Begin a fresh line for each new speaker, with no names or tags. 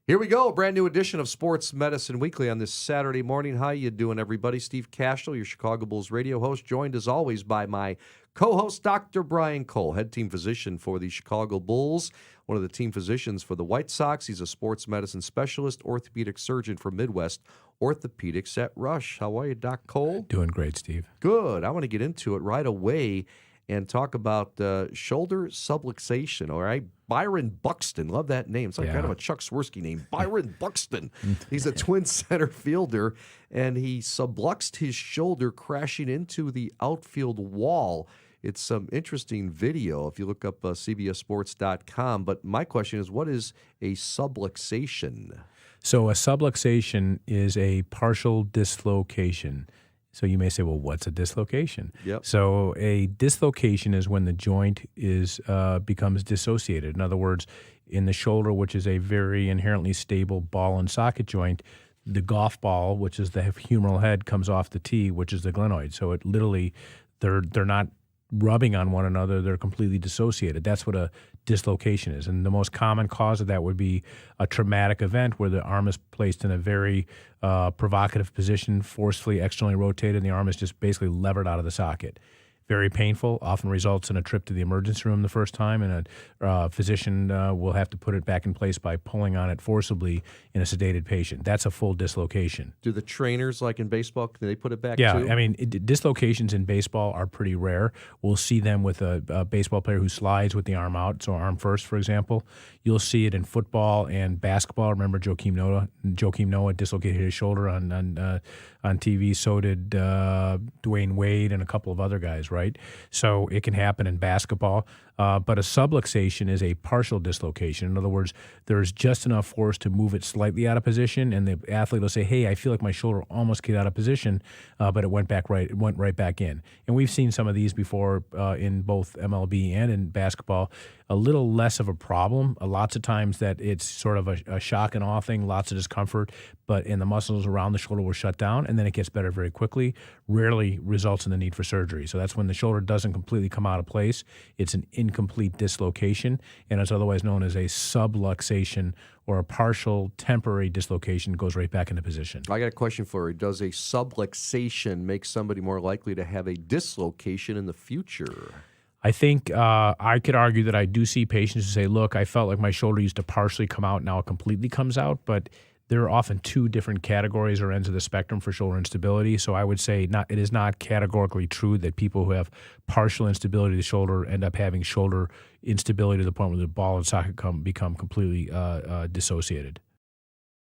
Here we go, a brand new edition of Sports Medicine Weekly on this Saturday morning. How you doing, everybody? Steve Kashul, your Chicago Bulls radio host, joined as always by my co-host, Dr. Brian Cole, head team physician for the Chicago Bulls, one of the team physicians for the White Sox. He's a sports medicine specialist, orthopedic surgeon for Midwest Orthopedics at Rush. How are you, Doc Cole?
Doing great, Steve.
Good. I want to get into it right away and talk about shoulder subluxation, all right? Byron Buxton, love that name. It's like kind of a Chuck Swirsky name. Byron Buxton. He's a twin center fielder, and he subluxed his shoulder, crashing into the outfield wall. It's some interesting video if you look up cbssports.com. But my question is, what is a subluxation?
So a subluxation is a partial dislocation. So you may say, well, what's a dislocation?
Yep.
So a dislocation is when the joint becomes dissociated. In other words, in the shoulder, which is a very inherently stable ball and socket joint, the golf ball, which is the humeral head, comes off the tee, which is the glenoid. So it literally, they're not rubbing on one another, they're completely dissociated. That's what a dislocation is. And the most common cause of that would be a traumatic event where the arm is placed in a very provocative position, forcefully externally rotated, and the arm is just basically levered out of the socket. Very painful, often results in a trip to the emergency room the first time, and a physician will have to put it back in place by pulling on it forcibly in a sedated patient. That's a full dislocation.
Do the trainers, like in baseball, can they put it back too?
Yeah, I mean, dislocations in baseball are pretty rare. We'll see them with a baseball player who slides with the arm out, so arm first, for example. You'll see it in football and basketball. Remember Joakim Noah? Joakim Noah dislocated his shoulder on TV. So did Dwayne Wade and a couple of other guys, right? So it can happen in basketball. But a subluxation is a partial dislocation. In other words, there's just enough force to move it slightly out of position, and the athlete will say, hey, I feel like my shoulder almost got out of position, but it went right back in. And we've seen some of these before in both MLB and in basketball. A little less of a problem. Lots of times that it's sort of a shock and awe thing, lots of discomfort, and the muscles around the shoulder will shut down, and then it gets better very quickly. Rarely results in the need for surgery. So that's when the shoulder doesn't completely come out of place. It's an incomplete dislocation, and it's otherwise known as a subluxation, or a partial temporary dislocation. Goes right back into position.
I got a question for you. Does a subluxation make somebody more likely to have a dislocation in the future?
I think I could argue that I do see patients who say, look, I felt like my shoulder used to partially come out, now it completely comes out, but there are often two different categories or ends of the spectrum for shoulder instability. So I would say it is not categorically true that people who have partial instability of the shoulder end up having shoulder instability to the point where the ball and socket become completely dissociated.